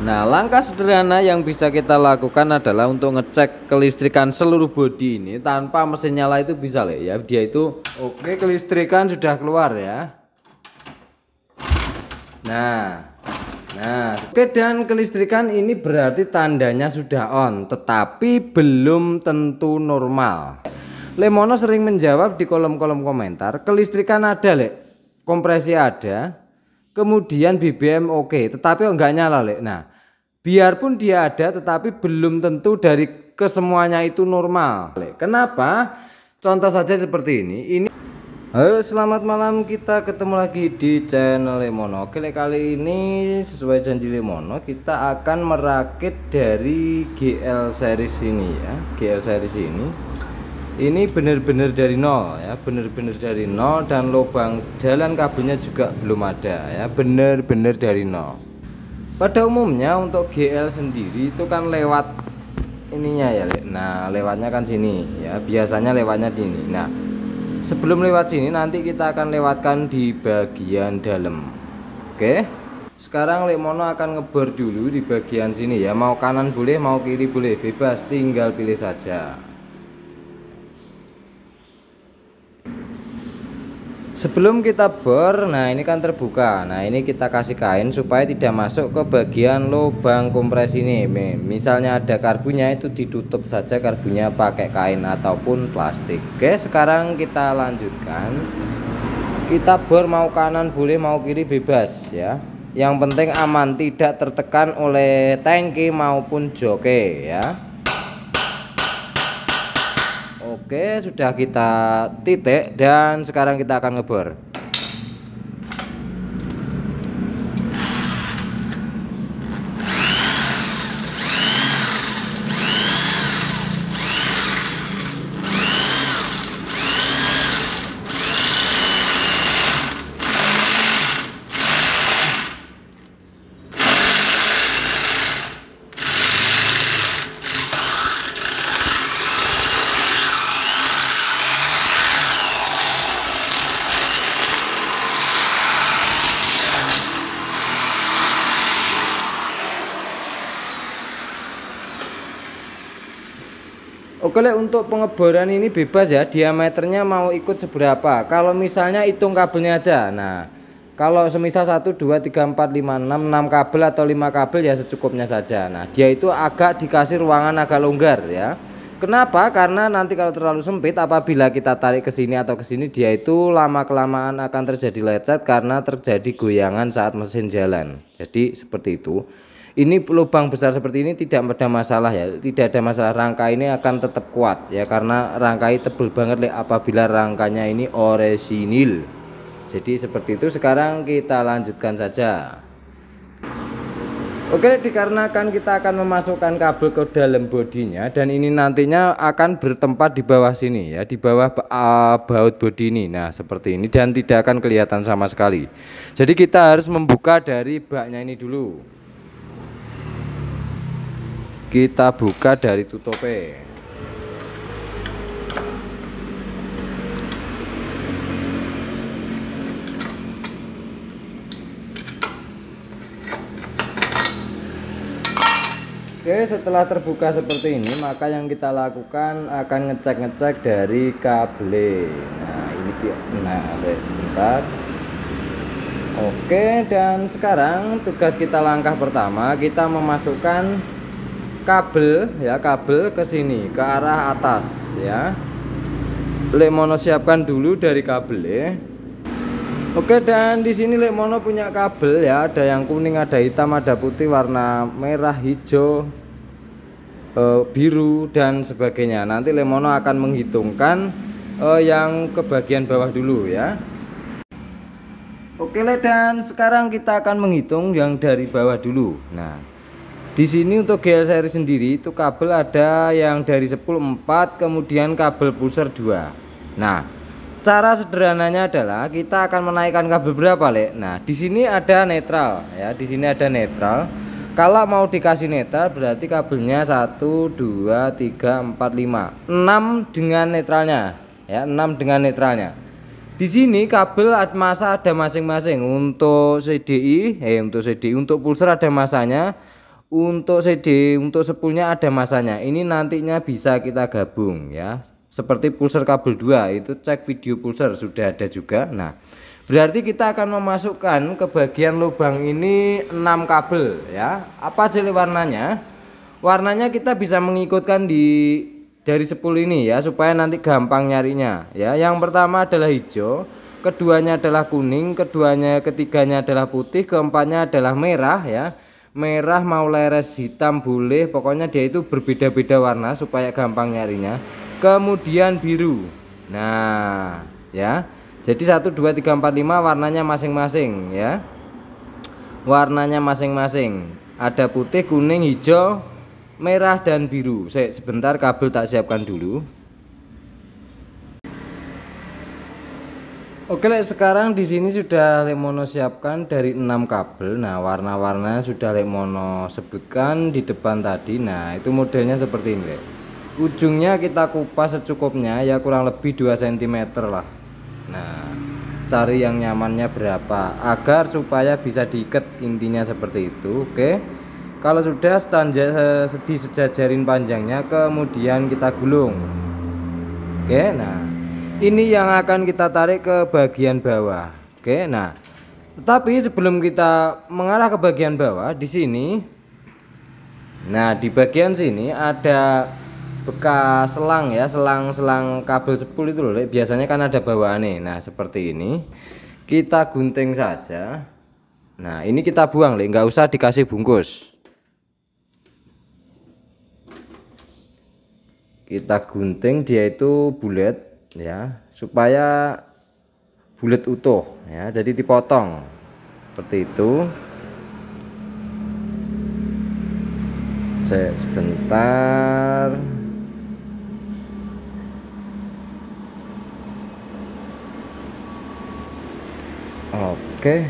Nah, langkah sederhana yang bisa kita lakukan adalah untuk ngecek kelistrikan seluruh bodi ini tanpa mesin nyala itu bisa ya. Dia itu oke, kelistrikan sudah keluar ya. Nah, oke, dan kelistrikan ini berarti tandanya sudah on, tetapi belum tentu normal. Lemono sering menjawab di kolom-kolom komentar, kelistrikan ada kompresi ada, kemudian BBM oke, tetapi enggak nyala Nah, biarpun dia ada tetapi belum tentu dari kesemuanya itu normal. Kenapa? Contoh saja seperti ini. Halo, selamat malam, kita ketemu lagi di channel Lemono. Oke, kali ini sesuai janji Lemono kita akan merakit dari GL series ini ya. GL series ini benar-benar dari nol ya, benar-benar dari nol, dan lubang jalan kabelnya juga belum ada ya, benar-benar dari nol. Pada umumnya untuk GL sendiri itu kan lewat ininya ya. Nah, lewatnya kan sini ya, biasanya lewatnya di ini. Nah, sebelum lewat sini nanti kita akan lewatkan di bagian dalam. Oke, sekarang Lemono akan ngebor dulu di bagian sini ya. Mau kanan boleh, mau kiri boleh, bebas, tinggal pilih saja. Sebelum kita bor, nah ini kan terbuka. Nah, ini kita kasih kain supaya tidak masuk ke bagian lubang kompres ini. Misalnya ada karbunya, itu ditutup saja karbunya pakai kain ataupun plastik. Oke, sekarang kita lanjutkan. Kita bor mau kanan boleh, mau kiri bebas ya. Yang penting aman, tidak tertekan oleh tangki maupun joke ya. Oke, sudah kita titik dan sekarang kita akan ngebor. Oke, untuk pengeboran ini bebas ya, diameternya mau ikut seberapa. Kalau misalnya hitung kabelnya aja. Nah, kalau semisal 1 2 3 4 5 6 kabel atau 5 kabel ya secukupnya saja. Nah, dia itu agak dikasih ruangan agak longgar ya. Kenapa? Karena nanti kalau terlalu sempit, apabila kita tarik ke sini atau ke sini, dia itu lama kelamaan akan terjadi lecet karena terjadi goyangan saat mesin jalan. Jadi seperti itu. Ini lubang besar seperti ini tidak ada masalah ya, tidak ada masalah. Rangka ini akan tetap kuat ya, karena rangka ini tebel banget apabila rangkanya ini orisinil. Jadi seperti itu. Sekarang kita lanjutkan saja. Oke, dikarenakan kita akan memasukkan kabel ke dalam bodinya, dan ini nantinya akan bertempat di bawah sini ya, di bawah baut bodi ini. Nah, seperti ini, dan tidak akan kelihatan sama sekali. Jadi kita harus membuka dari baknya ini dulu. Kita buka dari tutupnya. Oke, setelah terbuka seperti ini, maka yang kita lakukan akan ngecek dari kabel. Nah, ini dia. Nah, saya sebentar. Oke, dan sekarang tugas kita langkah pertama, kita memasukkan kabel ya, kabel ke sini ke arah atas ya. Lemono siapkan dulu dari kabel ya. Oke, dan di sini Lemono punya kabel ya, ada yang kuning, ada hitam, ada putih, warna merah, hijau, biru dan sebagainya. Nanti Lemono akan menghitungkan yang ke bagian bawah dulu ya. Oke, dan sekarang kita akan menghitung yang dari bawah dulu. Nah, di sini untuk GL seri sendiri itu kabel ada yang dari 10 4, kemudian kabel pulser 2. Nah, cara sederhananya adalah kita akan menaikkan kabel berapa, Nah, di sini ada netral ya, di sini ada netral. Kalau mau dikasih netral berarti kabelnya 1 2 3 4 5 6 dengan netralnya ya, 6 dengan netralnya. Di sini kabel masa ada masing-masing. Untuk CDI, untuk pulser ada masanya. Untuk CD, untuk spoolnya ada masanya. Ini nantinya bisa kita gabung ya. Seperti pulser kabel 2 itu cek video pulser sudah ada juga. Nah, berarti kita akan memasukkan ke bagian lubang ini 6 kabel ya. Apa aja warnanya? Warnanya kita bisa mengikutkan dari spool ini ya supaya nanti gampang nyarinya ya. Yang pertama adalah hijau, keduanya adalah kuning, ketiganya adalah putih, keempatnya adalah merah ya. Merah mau leres, hitam boleh, pokoknya dia itu berbeda-beda warna supaya gampang nyarinya. Kemudian biru. Nah ya, jadi 1 2 3 4 5 warnanya masing-masing ya. Warnanya masing-masing ada putih, kuning, hijau, merah dan biru. Sebentar, kabel tak siapkan dulu. Oke, sekarang di sini sudah Lemono siapkan dari 6 kabel. Nah, warna-warna sudah Lemono sebutkan di depan tadi. Nah, itu modelnya seperti ini. Ujungnya kita kupas secukupnya ya, kurang lebih 2 cm lah. Nah, cari yang nyamannya berapa agar supaya bisa diikat, intinya seperti itu. Oke. Kalau sudah disejajarin panjangnya, kemudian kita gulung. Oke, nah ini yang akan kita tarik ke bagian bawah. Oke, nah, tetapi sebelum kita mengarah ke bagian bawah, di sini, nah di bagian sini ada bekas selang ya, selang kabel spool itu loh. Biasanya kan ada bawaannya. Nah, seperti ini, kita gunting saja. Nah, ini kita buang, nggak usah dikasih bungkus. Kita gunting, dia itu bulat ya, supaya bulat utuh ya, jadi dipotong seperti itu. Sebentar. Oke.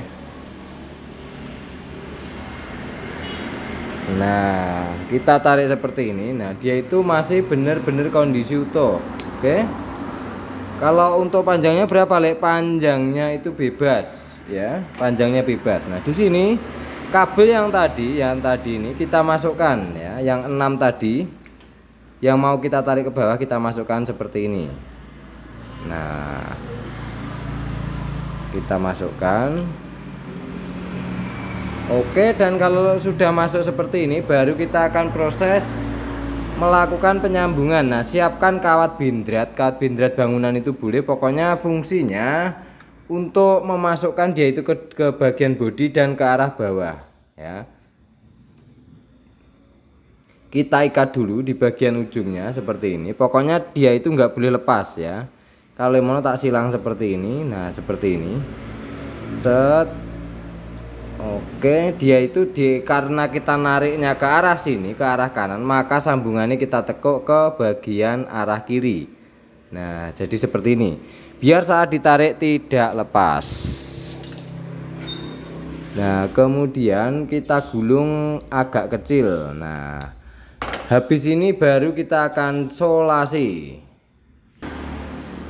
Nah, kita tarik seperti ini. Nah, dia itu masih benar-benar kondisi utuh. Oke. Kalau untuk panjangnya berapa, Lek? Panjangnya itu bebas ya, panjangnya bebas. Nah, di sini kabel yang tadi ini kita masukkan ya, yang 6 tadi yang mau kita tarik ke bawah kita masukkan seperti ini. Nah, kita masukkan. Oke, dan kalau sudah masuk seperti ini baru kita akan proses melakukan penyambungan. Nah, siapkan kawat bindrat bangunan itu boleh, pokoknya fungsinya untuk memasukkan dia itu ke bagian bodi dan ke arah bawah ya. Kita ikat dulu di bagian ujungnya seperti ini, pokoknya dia itu nggak boleh lepas ya. Kalau mau tak silang seperti ini. Nah, seperti ini, set. Oke, dia itu karena kita nariknya ke arah sini, ke arah kanan, maka sambungannya kita tekuk ke bagian arah kiri. Nah, jadi seperti ini, biar saat ditarik tidak lepas. Nah, kemudian kita gulung agak kecil. Nah, habis ini baru kita akan solasi.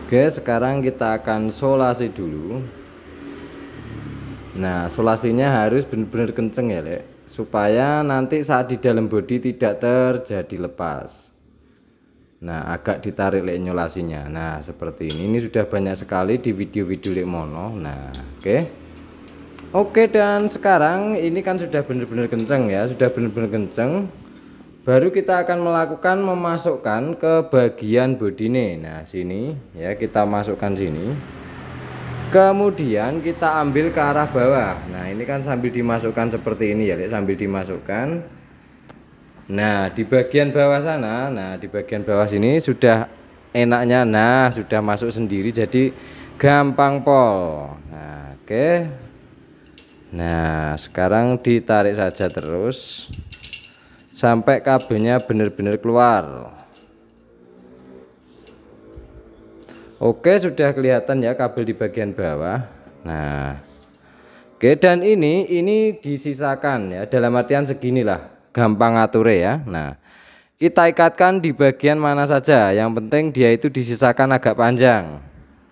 Oke, sekarang kita akan solasi dulu. Nah, solasinya harus benar-benar kenceng ya, Lek, supaya nanti saat di dalam bodi tidak terjadi lepas. Nah, agak ditarik, Lek, nyolasinya. Nah, seperti ini sudah banyak sekali di video-video Lemono. Nah, oke, dan sekarang ini kan sudah benar-benar kenceng ya, sudah benar-benar kenceng. Baru kita akan melakukan memasukkan ke bagian bodine. Nah, sini ya, kita masukkan sini. Kemudian kita ambil ke arah bawah. Nah, ini kan sambil dimasukkan seperti ini ya, sambil dimasukkan. Nah, di bagian bawah sana, nah di bagian bawah sini sudah enaknya, nah sudah masuk sendiri, jadi gampang pol. Nah, oke. Nah, sekarang ditarik saja terus sampai kabelnya benar-benar keluar. Oke, sudah kelihatan ya kabel di bagian bawah. Nah, oke, dan ini disisakan ya, dalam artian seginilah, gampang ngatur ya. Nah, kita ikatkan di bagian mana saja, yang penting dia itu disisakan agak panjang.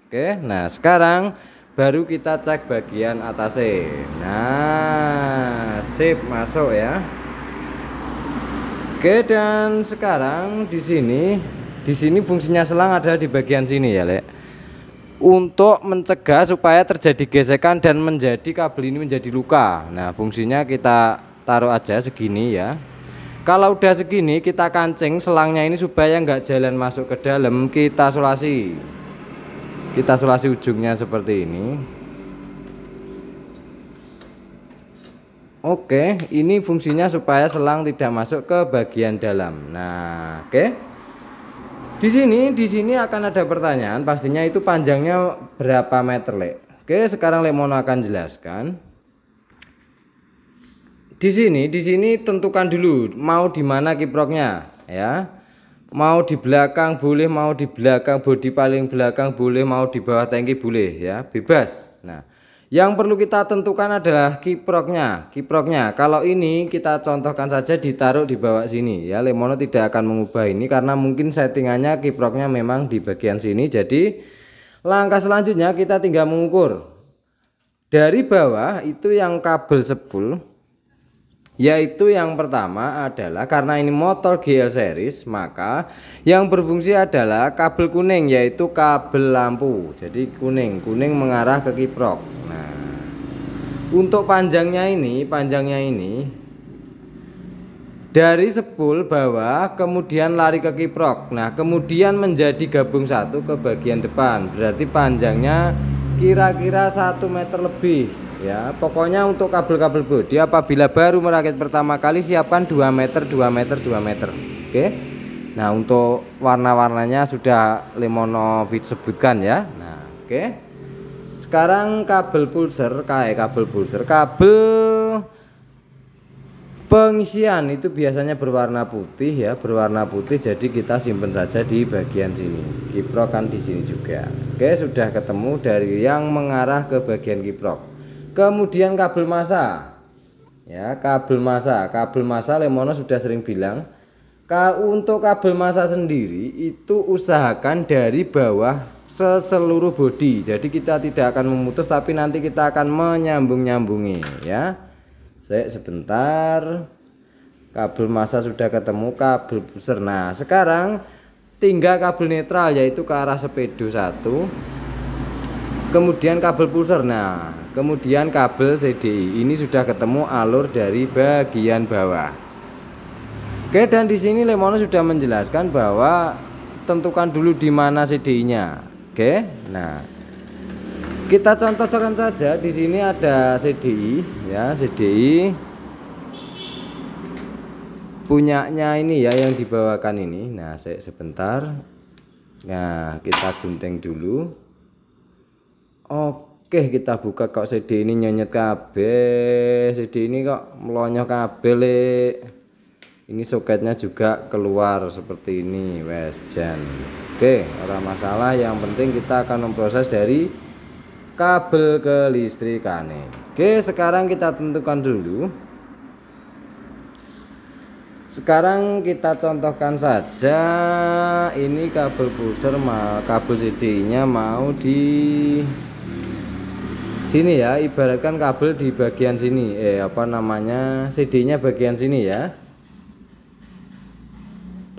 Oke, nah sekarang baru kita cek bagian atasnya. Nah, sip, masuk ya. Oke, dan sekarang di sini fungsinya selang ada di bagian sini ya, Lek. Untuk mencegah supaya terjadi gesekan dan menjadi kabel ini menjadi luka. Nah, fungsinya kita taruh aja segini ya. Kalau udah segini kita kancing selangnya ini supaya nggak jalan masuk ke dalam, kita sulasi ujungnya seperti ini. Oke, ini fungsinya supaya selang tidak masuk ke bagian dalam. Nah, oke. Di sini akan ada pertanyaan, pastinya itu panjangnya berapa meter, Lek. Oke, sekarang Lek Mono akan jelaskan. Di sini tentukan dulu mau di mana kiproknya, ya. Mau di belakang boleh, mau di belakang bodi paling belakang boleh, mau di bawah tangki boleh, ya, bebas. Nah, yang perlu kita tentukan adalah kiproknya. Kalau ini kita contohkan saja ditaruh di bawah sini ya. Lemono tidak akan mengubah ini karena mungkin settingannya kiproknya memang di bagian sini. Jadi langkah selanjutnya kita tinggal mengukur dari bawah itu yang kabel spool. Yaitu yang pertama adalah karena ini motor GL series, maka yang berfungsi adalah kabel kuning yaitu kabel lampu. Jadi kuning mengarah ke kiprok. Nah, untuk panjangnya ini dari spool bawah kemudian lari ke kiprok. Nah, kemudian menjadi gabung satu ke bagian depan. Berarti panjangnya kira-kira 1 meter lebih. Ya, pokoknya untuk kabel-kabel bodi apabila baru merakit pertama kali siapkan 2 meter. Oke. Nah, untuk warna-warnanya sudah Lemono sebutkan ya. Nah, oke. Sekarang kabel pulser, kabel pengisian itu biasanya berwarna putih ya, jadi kita simpan saja di bagian sini. Kiprok kan di sini juga. Oke, sudah ketemu dari yang mengarah ke bagian kiprok. Kemudian kabel massa ya, kabel massa Lemono sudah sering bilang untuk kabel massa sendiri itu usahakan dari bawah seluruh bodi, jadi kita tidak akan memutus tapi nanti kita akan menyambung-nyambungi ya. Sebentar, kabel massa sudah ketemu, kabel pusar. Nah, sekarang tinggal kabel netral yaitu ke arah sepedo 1, kemudian kabel pulser. Nah, kemudian kabel CDI ini sudah ketemu alur dari bagian bawah. Oke, dan di sini Lemono sudah menjelaskan bahwa tentukan dulu di mana CDI-nya. Oke, nah kita contohkan saja di sini ada CDI ya, CDI punyanya ini ya yang dibawakan ini. Nah, sebentar. Nah, kita gunting dulu. Oke, kita buka kok CD ini nyonyet kabel. CD ini kok melonyoh kabel. Ini soketnya juga keluar seperti ini, wes jan. Oke, ora masalah, yang penting kita akan memproses dari kabel kelistrikane. Oke, sekarang kita tentukan dulu. Sekarang kita contohkan saja ini kabel pusher, kabel CDI-nya mau di sini ya, ibaratkan kabel di bagian sini, CD-nya bagian sini ya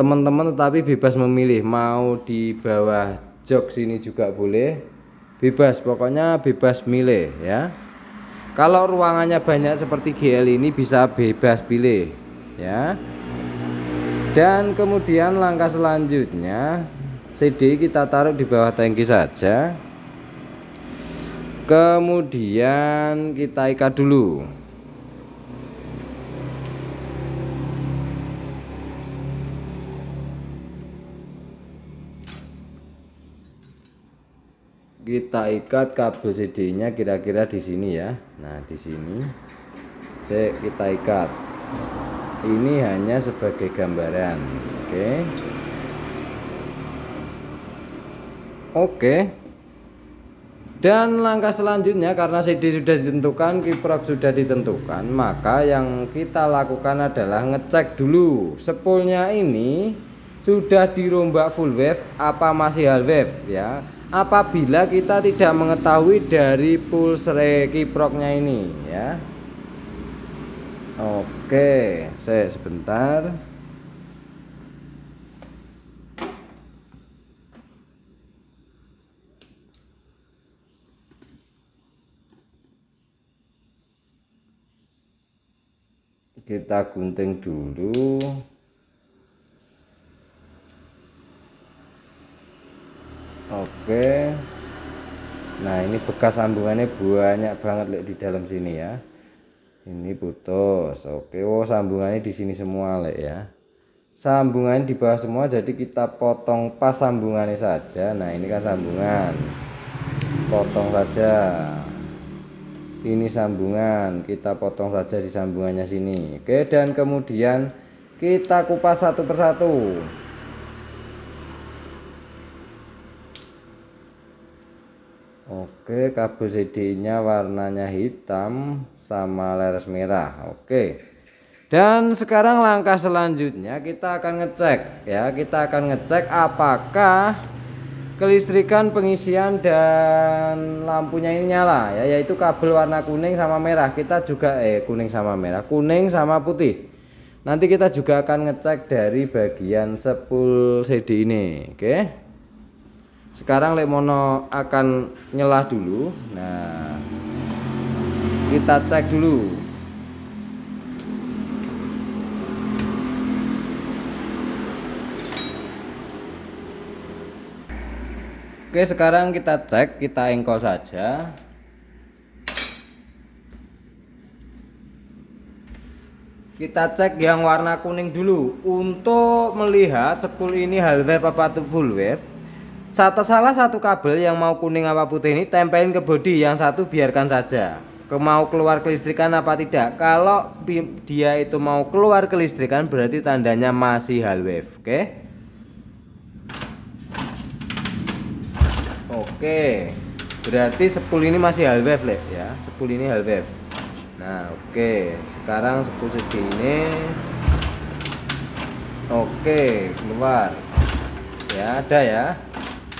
teman-teman, tetapi bebas memilih mau di bawah jok sini juga boleh, bebas, pokoknya bebas milih ya. Kalau ruangannya banyak seperti GL ini bisa bebas pilih ya. Dan kemudian langkah selanjutnya CD kita taruh di bawah tangki saja. Kemudian kita ikat dulu. Kita ikat kabel CD-nya kira-kira di sini ya. Nah, di sini kita ikat. Ini hanya sebagai gambaran. Oke. Dan langkah selanjutnya karena CD sudah ditentukan, kiprok sudah ditentukan, maka yang kita lakukan adalah ngecek dulu spoolnya ini sudah dirombak full wave apa masih half wave ya. Apabila kita tidak mengetahui dari pulse kiproknya ini ya. Oke, sebentar. kita gunting dulu. Oke, nah ini bekas sambungannya banyak banget Lek di dalam sini ya. Ini putus. Oke, oh sambungannya di sini semua Lek ya. Sambungannya di bawah semua, jadi kita potong pas sambungannya saja. Nah ini kan sambungan, potong saja. Ini sambungan, kita potong saja di sambungannya sini. Oke, dan kemudian kita kupas satu persatu. Oke, kabel CD nya warnanya hitam sama leres merah. Oke, dan sekarang langkah selanjutnya kita akan ngecek ya, kita akan ngecek apakah kelistrikan pengisian dan lampunya ini nyala ya, yaitu kabel warna kuning sama merah. Kita juga kuning sama merah, kuning sama putih. Nanti kita juga akan ngecek dari bagian spool CD ini. Oke, sekarang Lekmono akan nyelah dulu. Nah, kita cek dulu. Oke, sekarang kita cek, kita engkol saja. Kita cek yang warna kuning dulu untuk melihat spool ini half wave apa full wave. Salah satu kabel yang mau kuning apa putih ini tempelin ke bodi, yang satu biarkan saja. Mau keluar kelistrikan apa tidak. Kalau dia itu mau keluar kelistrikan berarti tandanya masih half wave. Oke, berarti spool ini masih half wave ya. Spool ini half wave. Nah oke, sekarang spool CD ini oke keluar ya, ada ya.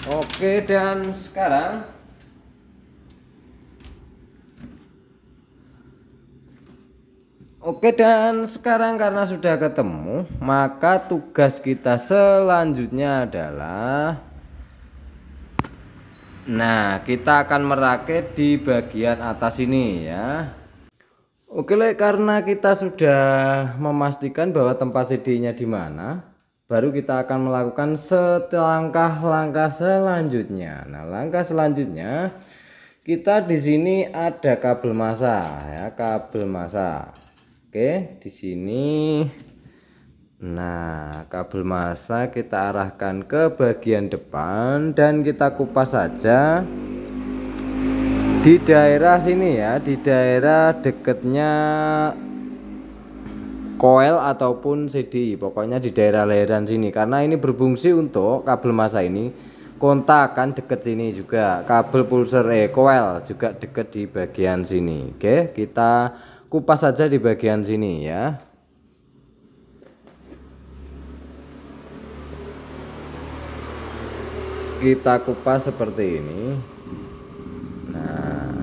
Oke, dan sekarang karena sudah ketemu, maka tugas kita selanjutnya adalah, nah kita akan merakit di bagian atas ini ya. Oke, karena kita sudah memastikan bahwa tempat CD-nya di mana, baru kita akan melakukan langkah selanjutnya. Nah, langkah selanjutnya kita di sini ada kabel massa ya, kabel massa. Oke, di sini. Nah, kabel massa kita arahkan ke bagian depan dan kita kupas saja di daerah sini ya, di daerah deketnya coil ataupun CD, pokoknya di daerah layaran sini, karena ini berfungsi untuk kabel massa ini kontak kan deket sini juga, kabel pulser coil juga deket di bagian sini. Oke, kita kupas saja di bagian sini ya. Kita kupas seperti ini. Nah,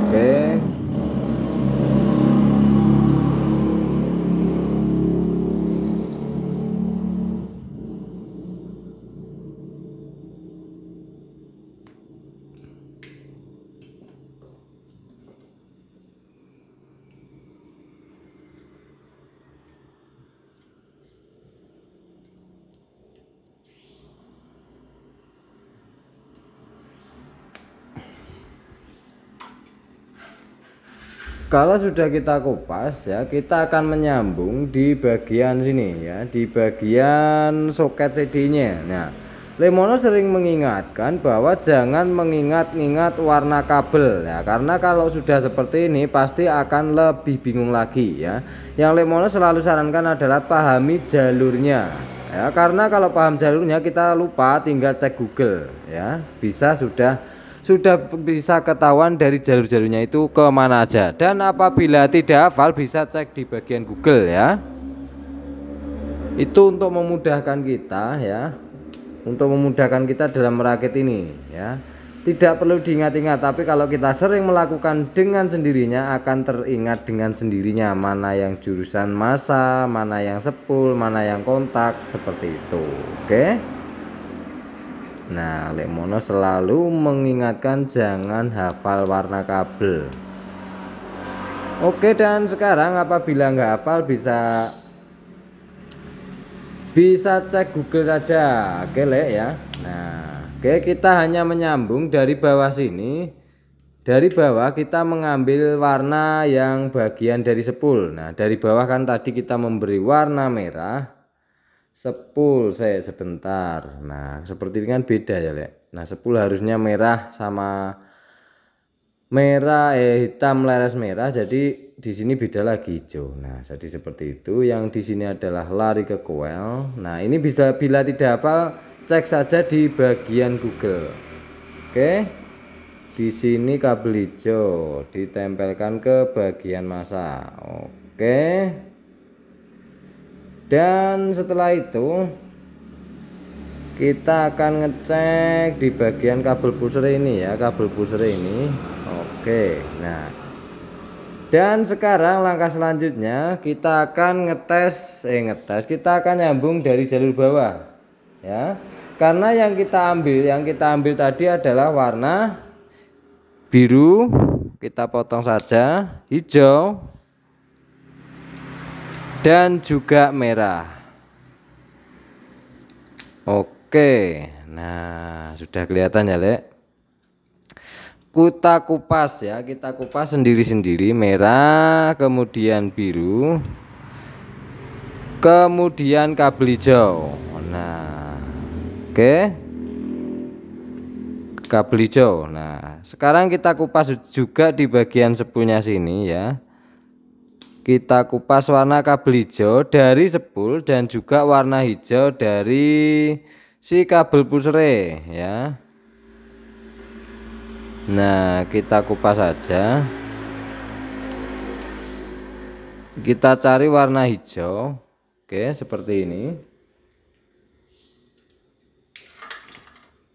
oke. Kalau sudah kita kupas ya, kita akan menyambung di bagian sini ya, di bagian soket CD-nya. Nah, Lekmono sering mengingatkan bahwa jangan mengingat-ingat warna kabel ya, karena kalau sudah seperti ini pasti akan lebih bingung lagi ya. Yang Lekmono selalu sarankan adalah pahami jalurnya ya, karena kalau paham jalurnya kita lupa, tinggal cek Google ya, sudah bisa ketahuan dari jalur-jalurnya itu kemana aja. Dan apabila tidak hafal bisa cek di bagian Google ya. Itu untuk memudahkan kita ya, untuk memudahkan kita dalam merakit ini ya. Tidak perlu diingat-ingat, tapi kalau kita sering melakukan dengan sendirinya akan teringat dengan sendirinya mana yang jurusan massa, mana yang spool, mana yang kontak, seperti itu. Oke. Nah, Lemono selalu mengingatkan jangan hafal warna kabel. Oke, dan sekarang apabila nggak hafal bisa cek Google saja. Oke, Lek ya. Nah, oke, kita hanya menyambung dari bawah sini. Dari bawah kita mengambil warna yang bagian dari sepul. Nah, dari bawah kan tadi kita memberi warna merah. Sepul saya sebentar. Nah, seperti ini kan beda ya, Lek. Nah, sepul harusnya merah sama merah hitam leres merah, jadi di sini beda lagi hijau. Nah, jadi seperti itu. Yang di sini adalah lari ke coil. Nah, ini bisa bila tidak hafal cek saja di bagian Google. Oke. Di sini kabel hijau ditempelkan ke bagian massa. Oke. Dan setelah itu kita akan ngecek di bagian kabel pusher ini ya, kabel pusher ini. Oke, nah, dan sekarang langkah selanjutnya kita akan ngetes, kita akan nyambung dari jalur bawah ya, karena yang kita ambil tadi adalah warna biru, kita potong saja, hijau, dan juga merah. Oke, nah sudah kelihatan ya, Lek. Kita kupas ya, kita kupas sendiri-sendiri, merah, kemudian biru, kemudian kabel hijau. Nah, oke, kabel hijau. Nah, sekarang kita kupas juga di bagian sepulnya sini ya. Kita kupas warna kabel hijau dari sepul dan juga warna hijau dari si kabel pusher ya. Nah, kita kupas saja. Kita cari warna hijau. Oke, seperti ini.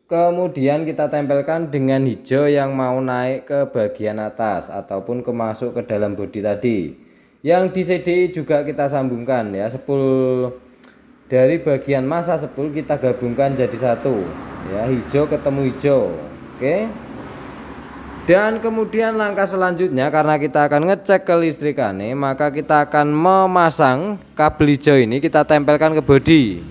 Kemudian kita tempelkan dengan hijau yang mau naik ke bagian atas ataupun masuk ke dalam bodi tadi. Yang di CDI juga kita sambungkan ya, sepul dari bagian massa sepul kita gabungkan jadi satu ya, hijau ketemu hijau. Oke. Dan kemudian langkah selanjutnya, karena kita akan ngecek kelistrikannya, maka kita akan memasang kabel hijau ini, kita tempelkan ke bodi.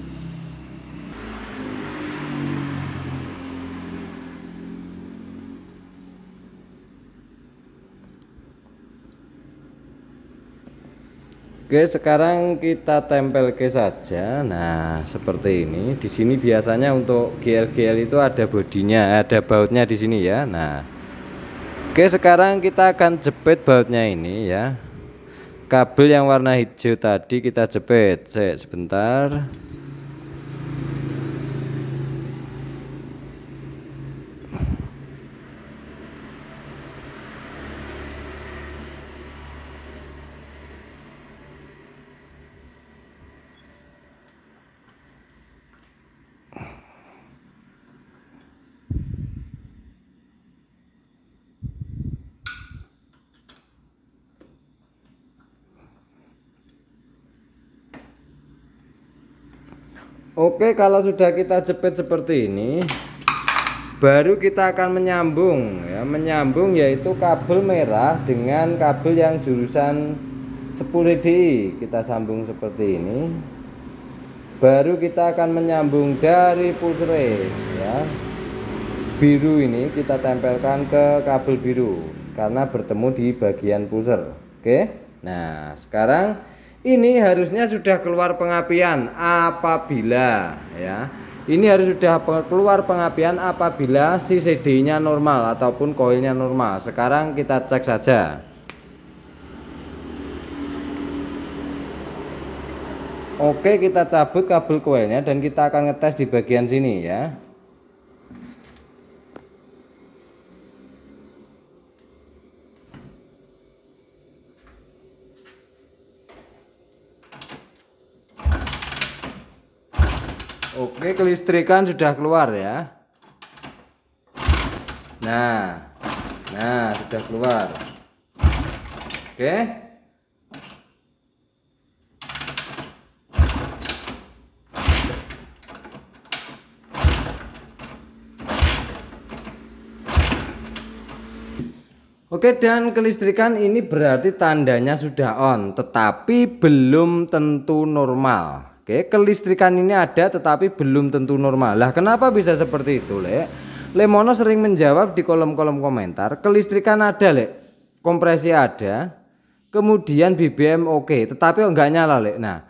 Oke, sekarang kita tempel ke saja. Nah, seperti ini. Di sini biasanya untuk GL-GL itu ada bodinya, ada bautnya di sini ya. Nah, oke, sekarang kita akan jepit bautnya ini ya. Kabel yang warna hijau tadi kita jepit. Sebentar. Oke, kalau sudah kita jepit seperti ini, baru kita akan menyambung ya, yaitu kabel merah dengan kabel yang jurusan 10 DI. Kita sambung seperti ini. Baru kita akan menyambung dari pusher ya. Biru ini kita tempelkan ke kabel biru karena bertemu di bagian pusher. Oke. Nah, sekarang ini harusnya sudah keluar pengapian apabila ya. Ini harus sudah keluar pengapian apabila si CDI-nya normal ataupun koilnya normal. Sekarang kita cek saja. Oke, kita cabut kabel koilnya dan kita akan ngetes di bagian sini ya. Oke, kelistrikan sudah keluar ya. Nah, sudah keluar. Oke. Oke, dan kelistrikan ini berarti tandanya sudah on, tetapi belum tentu normal. Oke, kelistrikan ini ada tetapi belum tentu normal. Lah, kenapa bisa seperti itu, Lek? Lemono sering menjawab di kolom-kolom komentar, kelistrikan ada, Lek. Kompresi ada, kemudian BBM oke, tetapi enggak nyala, Lek. Nah,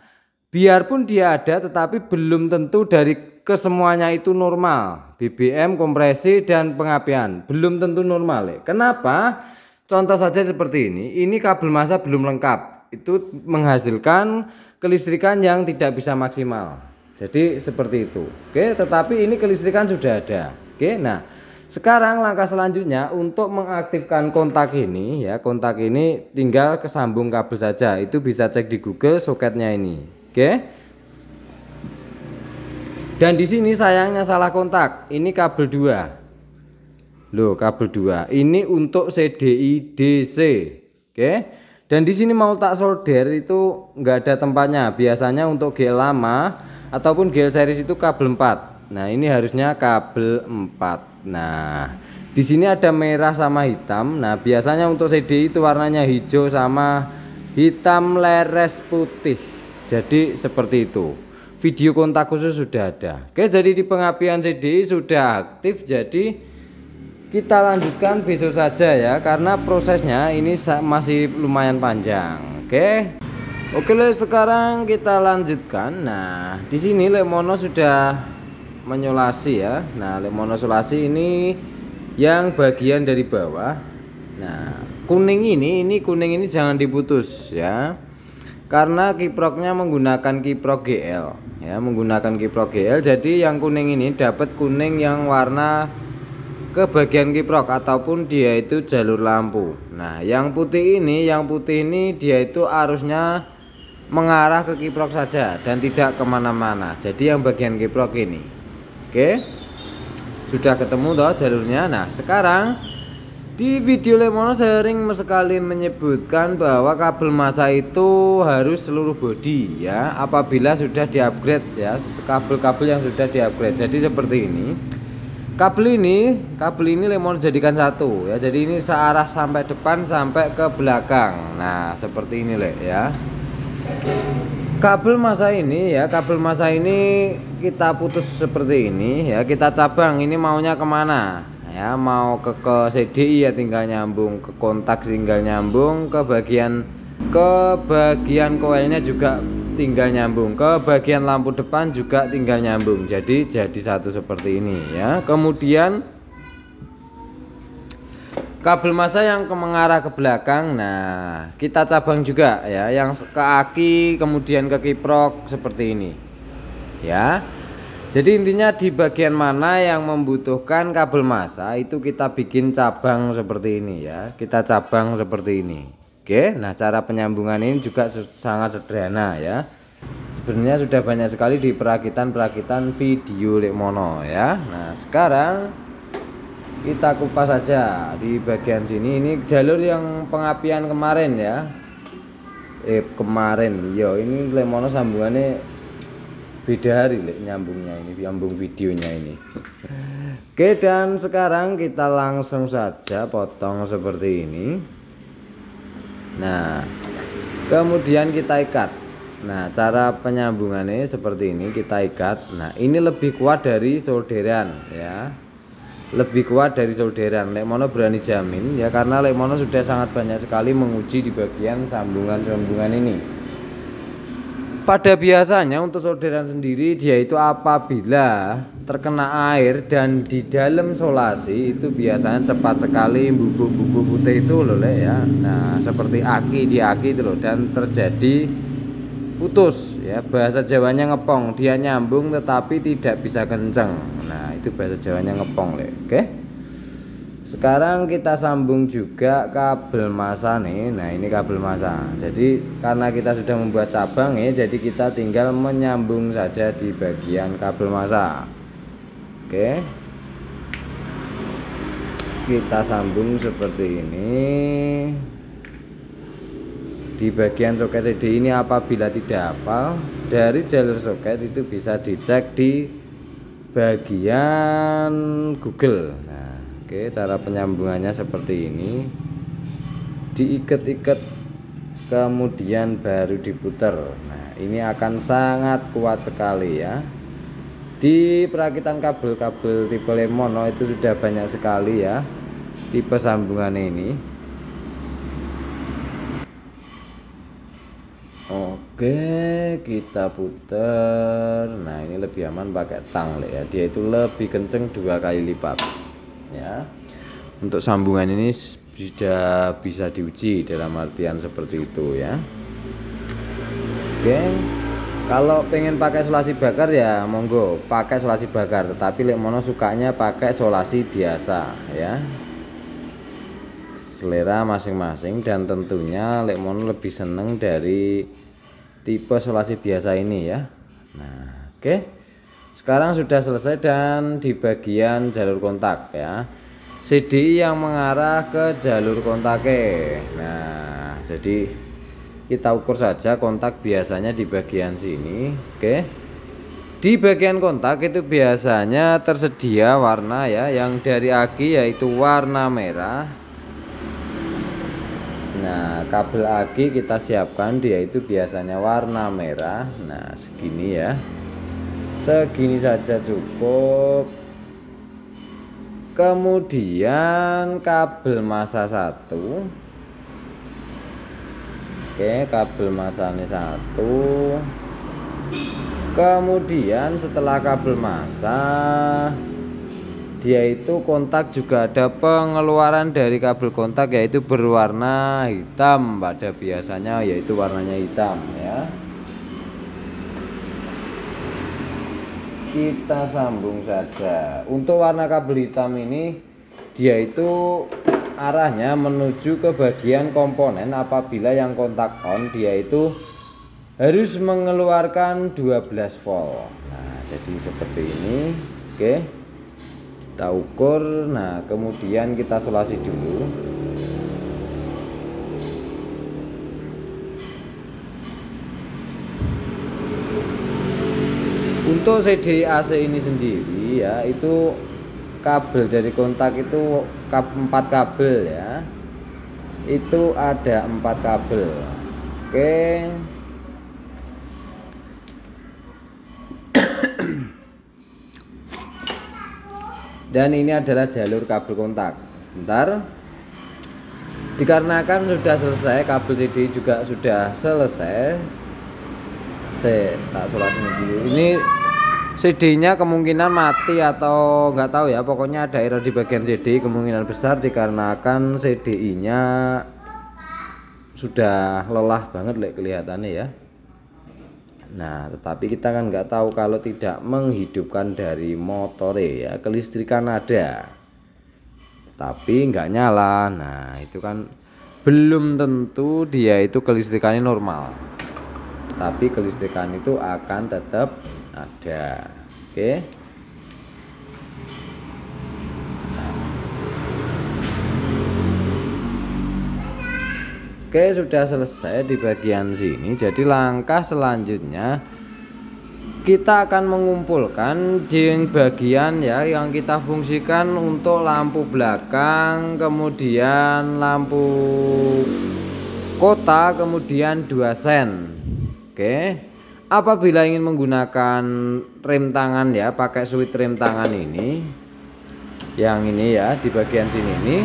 biarpun dia ada tetapi belum tentu dari kesemuanya itu normal. BBM, kompresi, dan pengapian belum tentu normal, Lek. Kenapa? Contoh saja seperti ini kabel massa belum lengkap, itu menghasilkan kelistrikan yang tidak bisa maksimal. Jadi seperti itu. Oke, tetapi ini kelistrikan sudah ada. Oke, nah sekarang langkah selanjutnya untuk mengaktifkan kontak ini ya, kontak ini tinggal kesambung kabel saja. Itu bisa cek di Google soketnya ini. Oke. Dan di sini sayangnya salah kontak. Ini kabel 2. Loh, kabel 2 ini untuk CDI DC. Oke, dan di sini mau tak solder itu nggak ada tempatnya. Biasanya untuk GL lama ataupun GL series itu kabel 4. Nah, ini harusnya kabel 4. Nah, di sini ada merah sama hitam. Nah, biasanya untuk CDI itu warnanya hijau sama hitam leres putih. Jadi seperti itu. Video kontak khusus sudah ada. Oke, jadi di pengapian CDI sudah aktif. Jadi kita lanjutkan besok saja ya, karena prosesnya ini masih lumayan panjang. Oke, sekarang kita lanjutkan. Nah, di sini Lemono sudah menyolasi ya. Nah, Lemono solasi ini yang bagian dari bawah. Nah, kuning ini jangan diputus ya, karena kiproknya menggunakan kiprok GL ya, menggunakan kiprok GL. Jadi yang kuning ini dapat kuning yang warna ke bagian kiprok ataupun dia itu jalur lampu. Nah, yang putih ini dia itu arusnya mengarah ke kiprok saja dan tidak kemana-mana. Jadi yang bagian kiprok ini. Oke, sudah ketemu toh jalurnya. Nah, sekarang di video Lemono sering sekali menyebutkan bahwa kabel massa itu harus seluruh bodi ya, apabila sudah di-upgrade ya, kabel-kabel yang sudah di-upgrade. Jadi seperti ini. Kabel ini Lemono jadikan satu ya. Jadi ini searah sampai depan sampai ke belakang. Nah, seperti ini, Lek ya. Kabel massa ini kita putus seperti ini ya, kita cabang. Ini maunya kemana ya, mau ke CDI ya tinggal nyambung, ke kontak tinggal nyambung, ke bagian koilnya juga tinggal nyambung, ke bagian lampu depan juga tinggal nyambung. Jadi satu seperti ini ya. Kemudian kabel massa yang mengarah ke belakang, nah kita cabang juga ya, yang ke aki kemudian ke kiprok seperti ini ya. Jadi intinya di bagian mana yang membutuhkan kabel massa itu kita bikin cabang seperti ini ya, kita cabang seperti ini. Oke, nah cara penyambungan ini juga sangat sederhana ya. Sebenarnya sudah banyak sekali di perakitan video Lemono ya. Nah, sekarang kita kupas saja di bagian sini. Ini jalur yang pengapian kemarin ya. Ini Lemono sambungannya beda hari nyambungnya ini, nyambung videonya ini. Oke, dan sekarang kita langsung saja potong seperti ini. Nah, kemudian kita ikat. Nah, cara penyambungannya seperti ini, kita ikat. Nah, ini lebih kuat dari solderan ya, lebih kuat dari solderan. Lemono berani jamin ya, karena Lemono sudah sangat banyak sekali menguji di bagian sambungan ini. Pada biasanya untuk solderan sendiri dia itu apabila terkena air dan di dalam solasi itu biasanya cepat sekali bubuk-bubuk putih itu loh ya. Nah, seperti di aki itu loh, dan terjadi putus ya, bahasa Jawanya ngepong, dia nyambung tetapi tidak bisa kenceng. Nah, itu bahasa Jawanya ngepong Oke. Sekarang kita sambung juga kabel massa nih. Nah, ini kabel massa. Jadi karena kita sudah membuat cabang ya, jadi kita tinggal menyambung saja di bagian kabel massa. Oke, kita sambung seperti ini di bagian soket CD ini. Apabila tidak hafal dari jalur soket itu bisa dicek di bagian Google. Nah, oke, cara penyambungannya seperti ini. diikat-ikat kemudian baru diputar. Nah ini akan sangat kuat sekali ya. Di perakitan kabel-kabel tipe Lemono itu sudah banyak sekali ya tipe sambungan ini. Oke, kita putar. Nah ini lebih aman pakai tang ya, dia itu lebih kenceng 2 kali lipat ya. Untuk sambungan ini sudah bisa diuji dalam artian seperti itu ya. Oke, kalau pengen pakai solasi bakar ya monggo pakai solasi bakar, tetapi Lemono sukanya pakai solasi biasa ya, selera masing-masing. Dan tentunya Lemono lebih seneng dari tipe solasi biasa ini ya. Nah oke, sekarang sudah selesai. Dan di bagian jalur kontak ya, CDI yang mengarah ke jalur kontaknya. Nah jadi kita ukur saja kontak biasanya di bagian sini. Oke, di bagian kontak itu biasanya tersedia warna ya, yang dari aki yaitu warna merah. Nah kabel aki kita siapkan, dia itu biasanya warna merah. Nah segini ya, segini saja cukup. Kemudian kabel massa 1. Oke, kabel masanya 1. Kemudian setelah kabel massa, dia itu kontak juga ada pengeluaran dari kabel kontak yaitu berwarna hitam pada biasanya, yaitu warnanya hitam ya. Kita sambung saja. Untuk warna kabel hitam ini dia itu arahnya menuju ke bagian komponen. Apabila yang kontak on, dia itu harus mengeluarkan 12 volt. Nah jadi seperti ini. Oke, kita ukur. Nah kemudian kita solasi dulu. Untuk CDI AC ini sendiri ya, itu kabel dari kontak itu 4 kabel ya, itu ada 4 kabel. Oke, dan ini adalah jalur kabel kontak. Bentar, dikarenakan sudah selesai, kabel CDI juga sudah selesai, saya tak solasi dulu. Ini CD-nya kemungkinan mati atau nggak tahu ya, pokoknya ada error di bagian CD kemungkinan besar, dikarenakan CDI-nya sudah lelah banget kelihatannya ya. Nah tetapi kita kan nggak tahu kalau tidak menghidupkan dari motor ya, kelistrikan ada tapi nggak nyala. Nah itu kan belum tentu dia itu kelistrikannya normal, tapi kelistrikan itu akan tetap ada. Oke, oke, sudah selesai di bagian sini. Jadi langkah selanjutnya kita akan mengumpulkan di bagian ya yang kita fungsikan untuk lampu belakang, kemudian lampu kota, kemudian 2 sen. Oke, apabila ingin menggunakan rem tangan ya, pakai switch rem tangan ini, yang ini ya di bagian sini ini,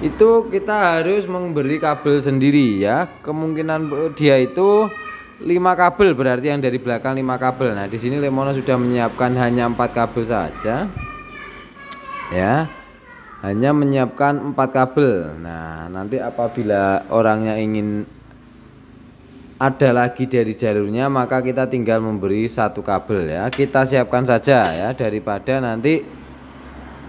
itu kita harus memberi kabel sendiri ya. Kemungkinan dia itu 5 kabel, berarti yang dari belakang 5 kabel. Nah di sini Lemono sudah menyiapkan hanya 4 kabel saja ya, hanya menyiapkan 4 kabel. Nah nanti apabila orangnya ingin ada lagi dari jalurnya, maka kita tinggal memberi 1 kabel ya. Kita siapkan saja ya, daripada nanti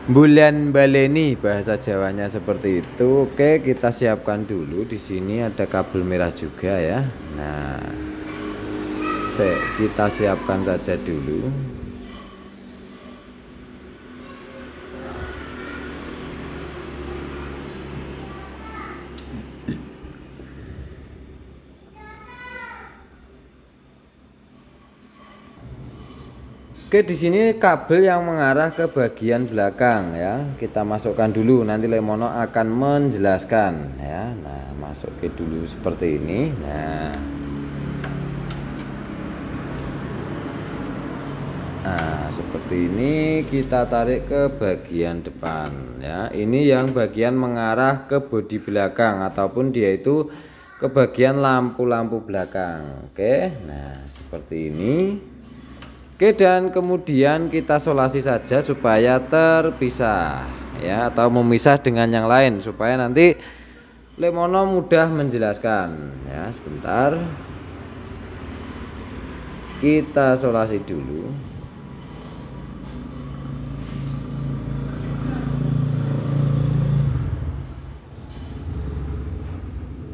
bulan baleni bahasa Jawanya seperti itu. Oke, kita siapkan dulu. Di sini ada kabel merah juga ya. Nah kita siapkan saja dulu. Oke, di sini kabel yang mengarah ke bagian belakang ya. Kita masukkan dulu, nanti Lemono akan menjelaskan ya. Nah, masukin dulu seperti ini. Nah, seperti ini kita tarik ke bagian depan ya. Ini yang bagian mengarah ke bodi belakang ataupun dia itu ke bagian lampu-lampu belakang. Oke, nah seperti ini. Oke, dan kemudian kita solasi saja supaya terpisah ya, atau memisah dengan yang lain supaya nanti Lemono mudah menjelaskan ya. Sebentar, kita solasi dulu.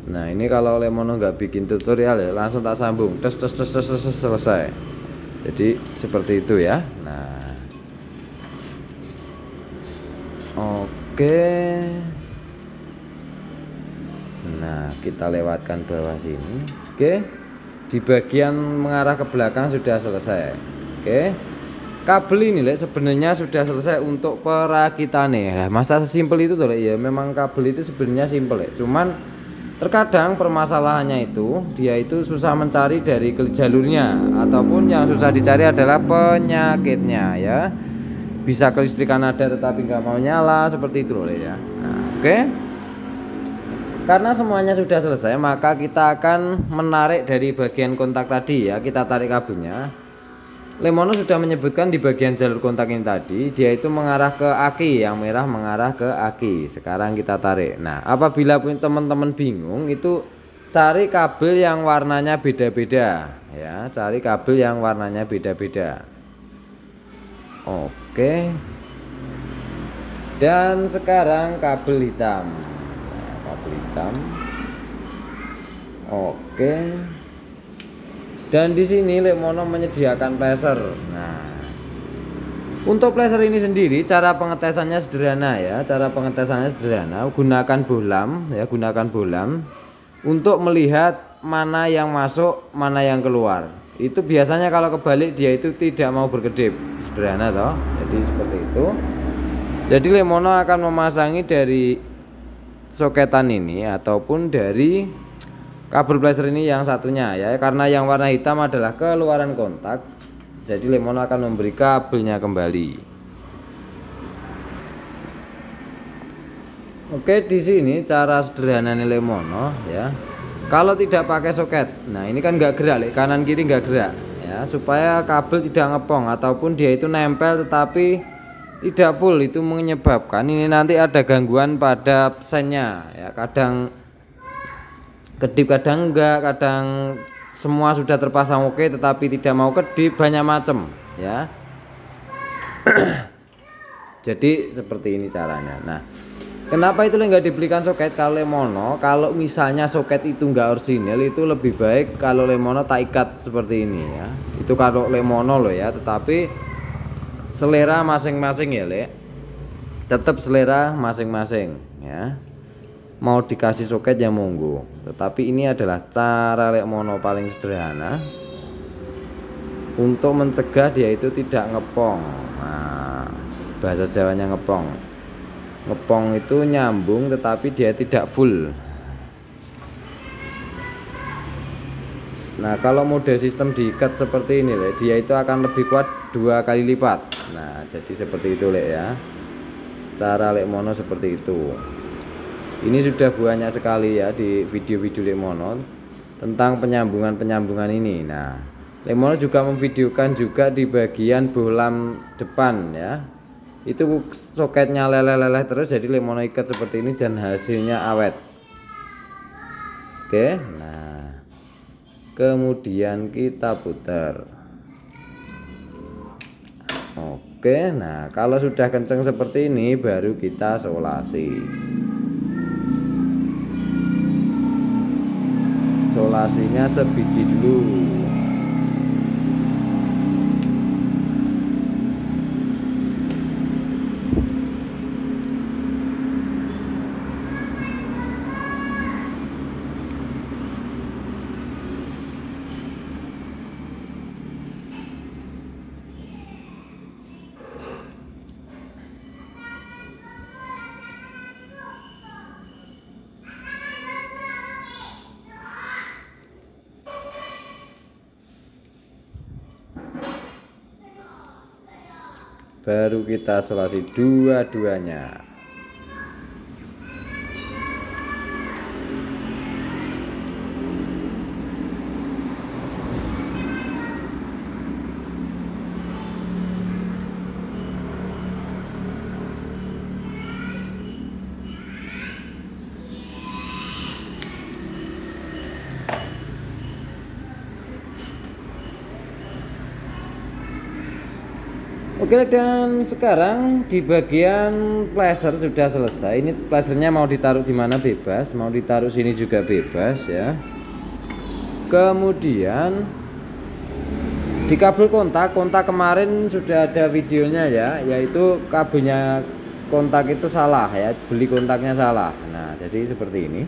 Nah, ini kalau Lemono nggak bikin tutorial ya, langsung tak sambung tes selesai. Jadi seperti itu ya. Nah, oke. Nah, kita lewatkan bawah sini. Oke, di bagian mengarah ke belakang sudah selesai. Oke, kabel ini sebenarnya sudah selesai untuk perakitannya. Masa sesimpel itu tuh ya, memang kabel itu sebenarnya simpel ya, cuman terkadang permasalahannya itu dia itu susah mencari dari jalurnya, ataupun yang susah dicari adalah penyakitnya ya. Bisa kelistrikan ada tetapi nggak mau nyala seperti itu loh ya. Nah, oke. Karena semuanya sudah selesai, maka kita akan menarik dari bagian kontak tadi ya. Kita tarik kabelnya. Lemono sudah menyebutkan di bagian jalur kontak ini tadi, dia itu mengarah ke aki, yang merah mengarah ke aki. Sekarang kita tarik. Nah, apabila teman-teman bingung, itu cari kabel yang warnanya beda-beda ya, cari kabel yang warnanya beda-beda. Oke. Dan sekarang kabel hitam. Nah, kabel hitam. Oke. Dan di sini Lemono menyediakan placer. Nah, untuk placer ini sendiri cara pengetesannya sederhana ya. Cara pengetesannya sederhana, gunakan bohlam ya, gunakan bohlam untuk melihat mana yang masuk, mana yang keluar. Itu biasanya kalau kebalik dia itu tidak mau berkedip. Sederhana toh. Jadi seperti itu. Jadi Lemono akan memasangi dari soketan ini ataupun dari kabel placer ini yang satunya ya, karena yang warna hitam adalah keluaran kontak. Jadi Lemono akan memberi kabelnya kembali. Oke, di sini cara sederhana Lemono ya. Kalau tidak pakai soket, nah ini kan nggak gerak, kanan kiri nggak gerak ya, supaya kabel tidak ngepong ataupun dia itu nempel tetapi tidak full, itu menyebabkan ini nanti ada gangguan pada sennya ya. Kadang kedip, kadang enggak, kadang semua sudah terpasang oke tetapi tidak mau kedip, banyak macam ya. Jadi seperti ini caranya. Nah, kenapa itu enggak dibelikan soket kalau Lemono? Kalau misalnya soket itu enggak orisinil, itu lebih baik kalau Lemono tak ikat seperti ini ya. Itu kalau Lemono loh ya, tetapi selera masing-masing ya, tetap selera masing-masing ya. Mau dikasih soket ya monggo, tetapi ini adalah cara Lemono paling sederhana untuk mencegah dia itu tidak ngepong. Nah, bahasa Jawanya ngepong. Ngepong itu nyambung tetapi dia tidak full. Nah, kalau mode sistem diikat seperti ini dia itu akan lebih kuat 2 kali lipat. Nah, jadi seperti itu ya. Cara Lemono seperti itu. Ini sudah banyak sekali ya di video-video Lemono tentang penyambungan ini. Nah, Lemono juga memvideokan juga di bagian bohlam depan ya. Itu soketnya leleh-leleh terus, jadi Lemono ikat seperti ini dan hasilnya awet. Oke, nah kemudian kita putar. Oke, nah kalau sudah kenceng seperti ini baru kita solasi. Solasinya sebiji dulu. baru kita isolasi dua-duanya. Oke, dan sekarang di bagian placer sudah selesai. Ini placernya mau ditaruh di mana bebas, mau ditaruh sini juga bebas ya. Kemudian di kabel kontak kemarin sudah ada videonya ya, yaitu kabelnya kontak itu salah ya, beli kontaknya salah. Nah, jadi seperti ini.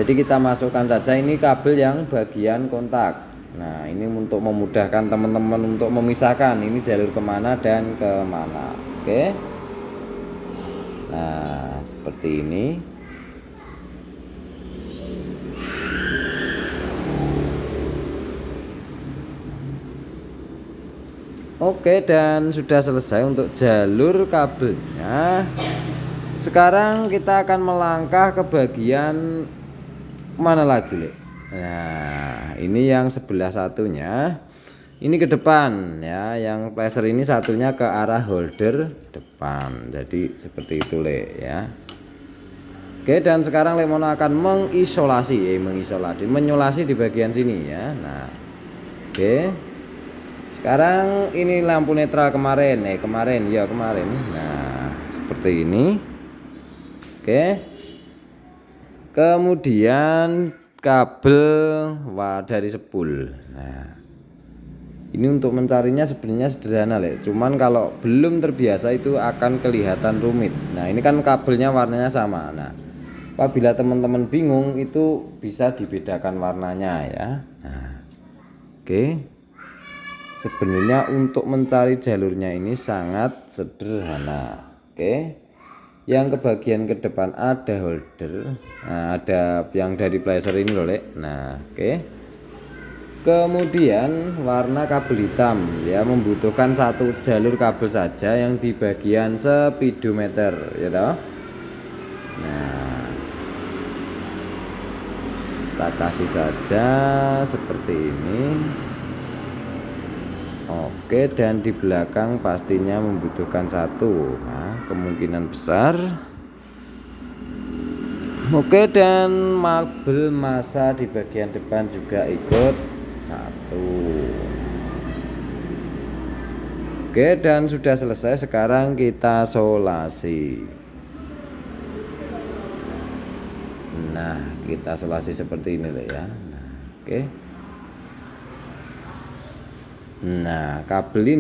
Jadi kita masukkan saja ini kabel yang bagian kontak. Nah, ini untuk memudahkan teman-teman untuk memisahkan ini jalur kemana dan kemana. Oke. Nah, seperti ini. Oke, dan sudah selesai untuk jalur kabelnya. Sekarang kita akan melangkah ke bagian mana lagi, Le? Nah, ini yang sebelah satunya ini ke depan ya, yang placer ini satunya ke arah holder depan. Jadi seperti itu, Le ya. Oke, dan sekarang Lemono akan menyolasi di bagian sini ya. Nah, oke. Sekarang ini lampu netral kemarin. Nah, seperti ini. Oke. Kemudian kabel dari spool. Nah, ini untuk mencarinya sebenarnya sederhana, Le. Cuman kalau belum terbiasa itu akan kelihatan rumit. Nah, ini kan kabelnya warnanya sama. Nah, apabila teman-teman bingung itu bisa dibedakan warnanya ya. Nah, oke. Sebenarnya untuk mencari jalurnya ini sangat sederhana. Oke. Yang ke bagian ke depan ada holder. Nah, ada yang dari placer ini loh, Le. Nah, oke. Kemudian warna kabel hitam ya, membutuhkan satu jalur kabel saja yang di bagian speedometer ya toh. Nah, kita kasih saja seperti ini. Oke, dan di belakang pastinya membutuhkan satu. Nah, kemungkinan besar. Oke, dan kabel massa di bagian depan juga ikut satu. Oke, dan sudah selesai. Sekarang kita solasi. Nah, kita solasi seperti ini ya. Nah, oke. Nah, kabel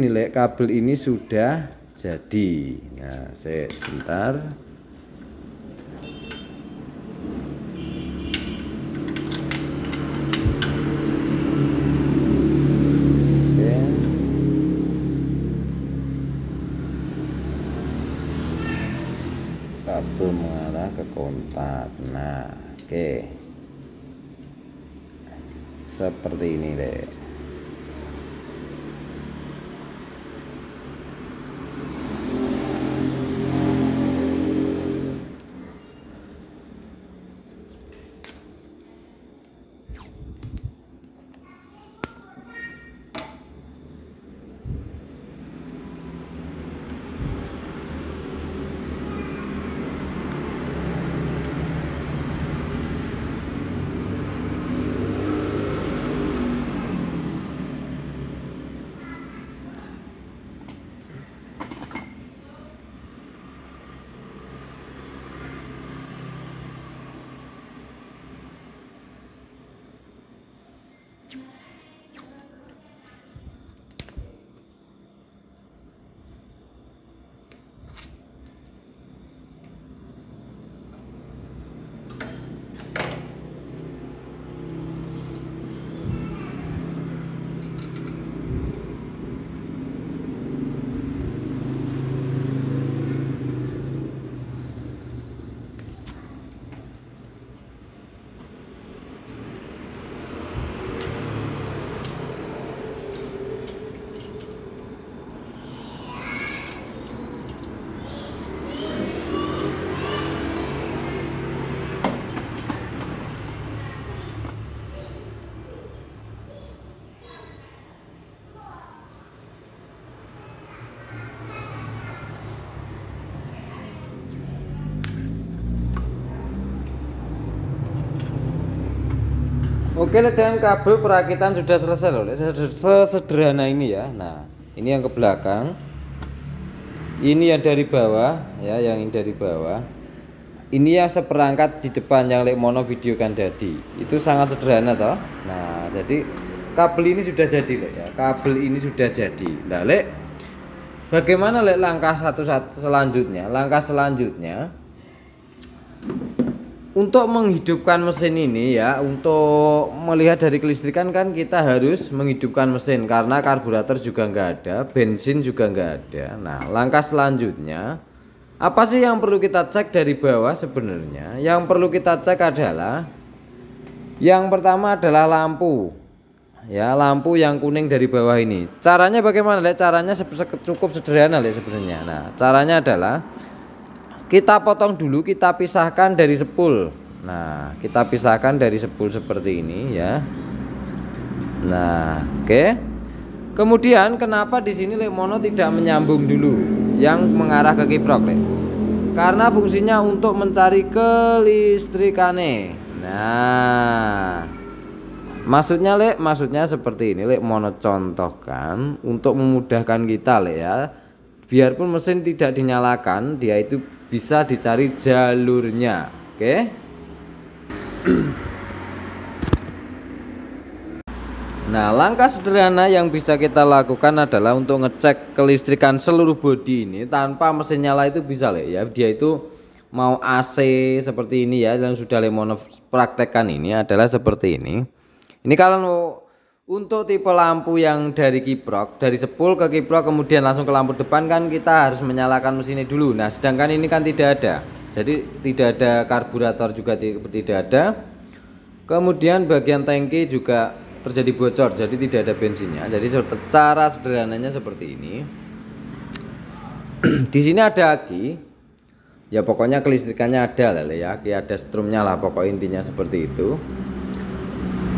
ini sudah jadi. Nah, sebentar. Oke. Kabel mengarah ke kontak. Nah, oke. Seperti ini, deh. Oke, dan kabel perakitan sudah selesai loh, sesederhana ini ya. Nah, ini yang ke belakang, ini yang dari bawah ya, yang ini dari bawah, ini yang seperangkat di depan yang lek mono video kan tadi. Itu sangat sederhana toh. Nah, jadi kabel ini sudah jadi loh ya, kabel ini sudah jadi. Nah, lek bagaimana lek langkah satu selanjutnya? Langkah selanjutnya untuk menghidupkan mesin ini ya, untuk melihat dari kelistrikan kan kita harus menghidupkan mesin karena karburator juga nggak ada, bensin juga nggak ada. Nah, langkah selanjutnya apa sih yang perlu kita cek dari bawah sebenarnya? Yang perlu kita cek adalah yang pertama adalah lampu. Ya, lampu yang kuning dari bawah ini. Caranya bagaimana, Lek? Caranya cukup sederhana, Lek, sebenarnya. Nah, caranya adalah kita potong dulu, kita pisahkan dari sepul. Nah, kita pisahkan dari sepul seperti ini ya. Nah, oke. Kemudian kenapa di sini Lek Mono tidak menyambung dulu yang mengarah ke kiprok, Lek? Karena fungsinya untuk mencari kelistrikane. Nah, maksudnya Lek, maksudnya seperti ini Lek Mono contohkan untuk memudahkan kita Lek ya. Biarpun mesin tidak dinyalakan, dia itu bisa dicari jalurnya. Oke. Nah, langkah sederhana yang bisa kita lakukan adalah untuk ngecek kelistrikan seluruh bodi ini tanpa mesin nyala itu bisa Lek ya. Dia itu mau AC seperti ini ya, yang sudah Lemono praktekkan ini adalah seperti ini. Ini kalau untuk tipe lampu yang dari kiprok, dari sepul ke kiprok kemudian langsung ke lampu depan kan kita harus menyalakan mesinnya dulu. Nah, sedangkan ini kan tidak ada. Jadi tidak ada karburator juga tidak ada. Kemudian bagian tangki juga terjadi bocor, jadi tidak ada bensinnya. Jadi cara sederhananya seperti ini. Di sini ada aki. Ya pokoknya kelistrikannya ada lah ya, aki ada strumnya lah, pokok intinya seperti itu.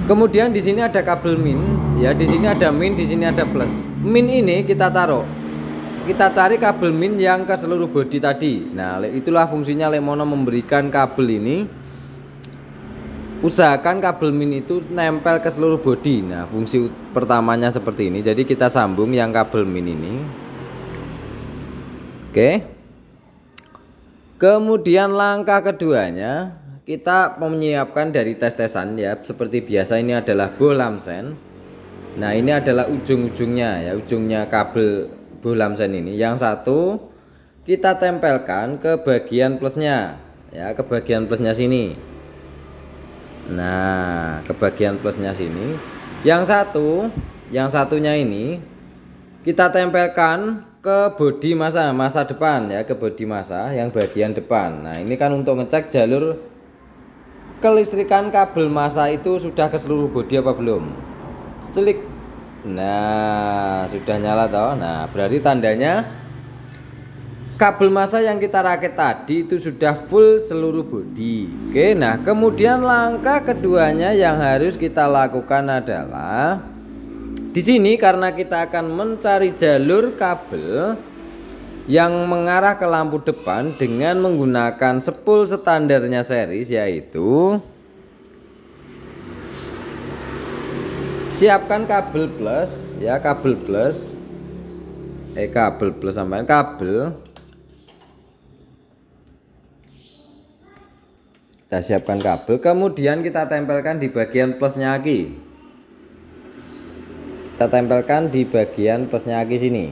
Kemudian di sini ada kabel min, ya di sini ada min, di sini ada plus. Min ini kita taruh, kita cari kabel min yang ke seluruh bodi tadi. Nah, itulah fungsinya Lemono memberikan kabel ini. Usahakan kabel min itu nempel ke seluruh bodi. Nah, fungsi pertamanya seperti ini. Jadi kita sambung yang kabel min ini. Oke. Kemudian langkah keduanya, kita menyiapkan dari tes-tesan ya, seperti biasa ini adalah bohlamsen. Nah, ini adalah ujung-ujungnya ya, ujungnya kabel bohlamsen ini. Yang satu kita tempelkan ke bagian plusnya ya, ke bagian plusnya sini. Nah, ke bagian plusnya sini. Yang satunya ini kita tempelkan ke bodi masa depan ya, ke bodi masa yang bagian depan. Nah, ini kan untuk ngecek jalur kelistrikan kabel masa itu sudah ke seluruh bodi apa belum. Celik. Nah, sudah nyala toh. Nah, berarti tandanya kabel masa yang kita rakit tadi itu sudah full seluruh bodi. Oke, nah kemudian langkah keduanya yang harus kita lakukan adalah di sini karena kita akan mencari jalur kabel yang mengarah ke lampu depan dengan menggunakan sepul standarnya series, yaitu siapkan kabel plus ya, kabel plus sampai kabel. Kita siapkan kabel, kemudian kita tempelkan di bagian plusnya aki. Kita tempelkan di bagian plusnya aki sini.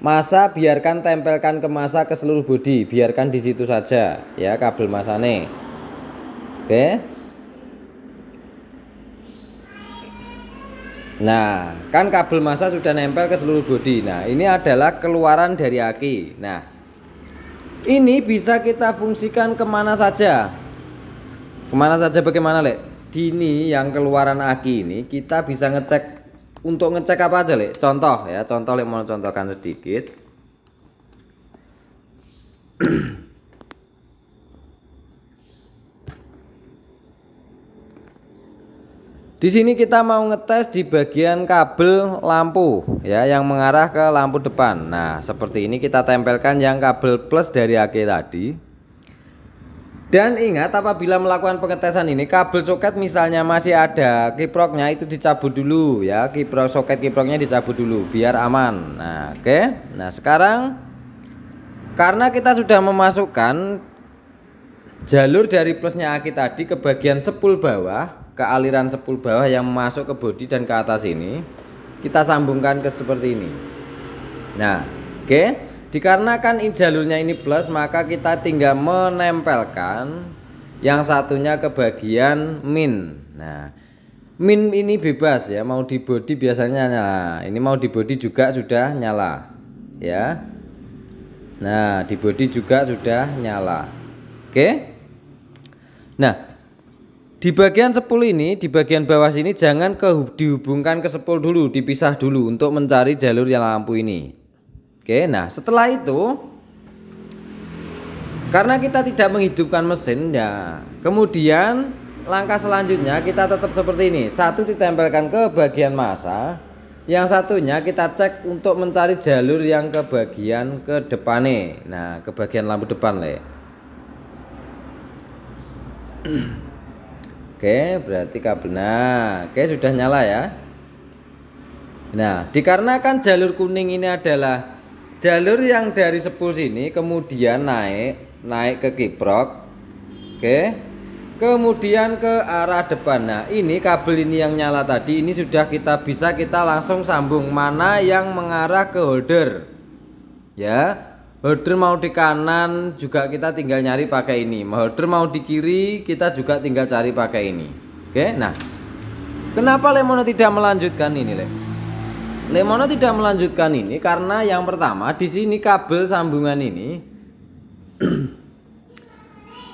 Masa biarkan tempelkan ke masa ke seluruh bodi, biarkan di situ saja ya kabel masane. Oke. Nah, kan kabel masa sudah nempel ke seluruh bodi. Nah, ini adalah keluaran dari aki. Nah, ini bisa kita fungsikan kemana saja. Kemana saja bagaimana, Lek? Dini yang keluaran aki ini kita bisa ngecek. Untuk ngecek apa aja Lek? Contoh ya, contoh Lek mau contohkan sedikit. Di sini kita mau ngetes di bagian kabel lampu ya, yang mengarah ke lampu depan. Nah, seperti ini kita tempelkan yang kabel plus dari aki tadi. Dan ingat, apabila melakukan pengetesan ini kabel soket misalnya masih ada kiproknya, itu dicabut dulu ya, soket kiproknya dicabut dulu biar aman. Nah oke, nah sekarang karena kita sudah memasukkan jalur dari plusnya aki tadi ke bagian sepul bawah, ke aliran sepul bawah yang masuk ke bodi dan ke atas ini, kita sambungkan ke seperti ini. Nah oke, dikarenakan jalurnya ini plus, maka kita tinggal menempelkan yang satunya ke bagian min. Nah min ini bebas ya, mau di bodi biasanya nyala, ini mau di bodi juga sudah nyala ya. Nah di bodi juga sudah nyala. Oke, nah di bagian sepul ini, di bagian bawah sini jangan dihubungkan ke sepul dulu, dipisah dulu untuk mencari jalur yang lampu ini. Oke, nah setelah itu karena kita tidak menghidupkan mesin ya, kemudian langkah selanjutnya kita tetap seperti ini. Satu ditempelkan ke bagian massa, yang satunya kita cek untuk mencari jalur yang ke bagian ke depan nih. Nah, ke bagian lampu depan le. Oke, berarti kabel. Nah, oke sudah nyala ya. Nah, dikarenakan jalur kuning ini adalah jalur yang dari sepul sini kemudian naik ke kiprok, oke, kemudian ke arah depan. Nah ini kabel ini yang nyala tadi, ini sudah bisa kita langsung sambung. Mana yang mengarah ke holder ya, holder mau di kanan juga kita tinggal nyari pakai ini, holder mau di kiri kita juga tinggal cari pakai ini. Oke, nah kenapa Lemono tidak melanjutkan ini Lemono tidak melanjutkan ini karena yang pertama di sini kabel sambungan ini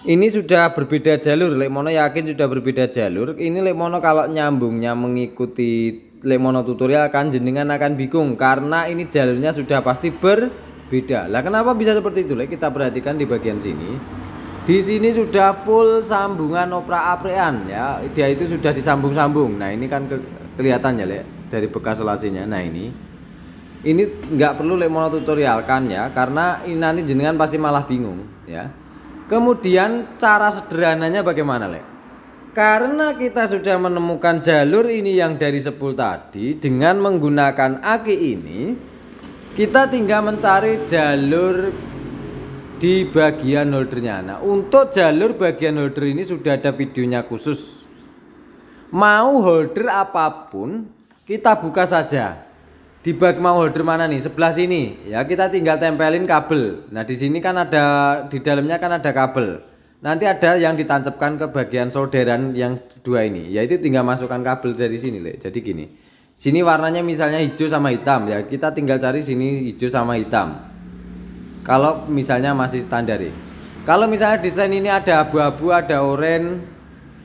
ini sudah berbeda jalur. Lemono yakin sudah berbeda jalur. Ini Lemono kalau nyambungnya mengikuti Lemono tutorial jenengan akan bingung karena ini jalurnya sudah pasti berbeda. Lah kenapa bisa seperti itu? Kita perhatikan di bagian sini. Di sini sudah full sambungan oprak-aprikan ya. Dia itu sudah disambung-sambung. Nah ini kan kelihatan ya dari bekas selasinya. Nah ini nggak perlu Lemono tutorial kan ya, karena ini nanti jenengan pasti malah bingung ya. Kemudian cara sederhananya bagaimana karena kita sudah menemukan jalur ini yang dari sepul tadi, dengan menggunakan aki ini kita tinggal mencari jalur di bagian holdernya. Nah untuk jalur bagian holder ini sudah ada videonya khusus. Mau holder apapun kita buka saja. Di mau holder mana nih? Sebelah sini ya, kita tinggal tempelin kabel. Nah di sini kan ada, di dalamnya kan ada kabel. Nanti ada yang ditancapkan ke bagian solderan yang dua ini, yaitu tinggal masukkan kabel dari sini Jadi gini, sini warnanya misalnya hijau sama hitam ya, kita tinggal cari sini hijau sama hitam. Kalau misalnya masih standar ya. Kalau misalnya desain ini ada abu-abu, ada oranye,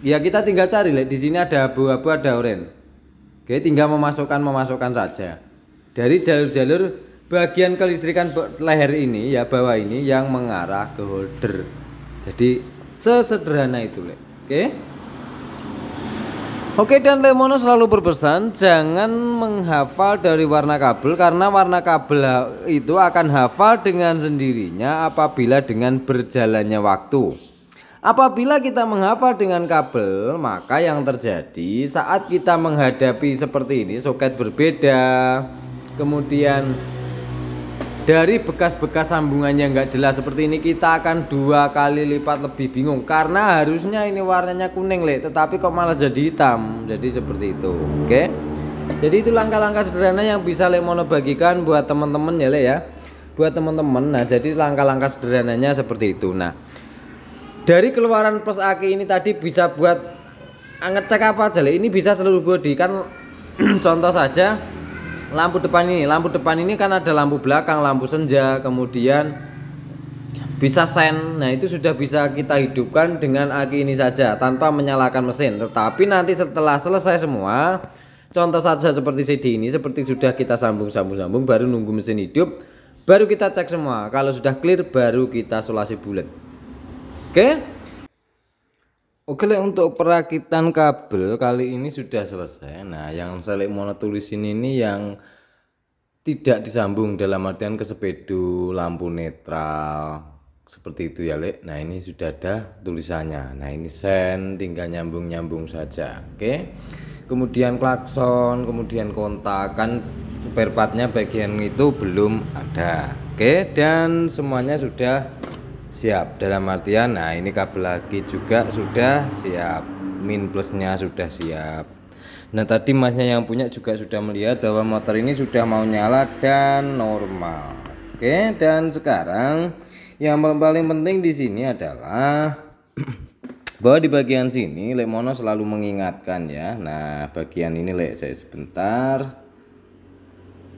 ya kita tinggal cari di sini ada abu-abu, ada oranye. Oke, tinggal memasukkan saja dari jalur-jalur bagian kelistrikan leher ini ya, bawah ini yang mengarah ke holder. Jadi sesederhana itu Oke, dan Lemono selalu berpesan jangan menghafal dari warna kabel, karena warna kabel itu akan hafal dengan sendirinya apabila dengan berjalannya waktu. Apabila kita menghafal dengan kabel, maka yang terjadi saat kita menghadapi seperti ini, soket berbeda, kemudian dari bekas-bekas sambungan yang nggak jelas seperti ini, kita akan 2 kali lipat lebih bingung, karena harusnya ini warnanya kuning tetapi kok malah jadi hitam. Jadi seperti itu. Oke, jadi itu langkah-langkah sederhana yang bisa Lemono bagikan buat teman-teman ya buat teman-teman. Nah jadi langkah-langkah sederhananya seperti itu. Nah dari keluaran plus aki ini tadi bisa buat ngecek apa aja ini bisa seluruh bodi kan. Contoh saja lampu depan ini kan ada lampu belakang, lampu senja, kemudian bisa sen. Nah itu sudah bisa kita hidupkan dengan aki ini saja tanpa menyalakan mesin. Tetapi nanti setelah selesai semua, contoh saja seperti CD ini, seperti sudah kita sambung baru nunggu mesin hidup, baru kita cek semua. Kalau sudah clear baru kita solasi bulat. Oke, untuk perakitan kabel kali ini sudah selesai. Nah yang saya mau tulisin ini yang tidak disambung, dalam artian ke sepedu, lampu netral, seperti itu ya Lek. Nah ini sudah ada tulisannya. Nah ini sen, tinggal nyambung-nyambung saja. Oke. Kemudian klakson, kemudian kontak, kan spare partnya bagian itu belum ada. Oke, dan semuanya sudah siap dalam artian, nah ini kabel lagi juga sudah siap, min plusnya sudah siap. Nah tadi masnya yang punya juga sudah melihat bahwa motor ini sudah mau nyala dan normal. Oke, dan sekarang yang paling penting di sini adalah bahwa di bagian sini Lemono selalu mengingatkan ya. Nah bagian ini saya sebentar.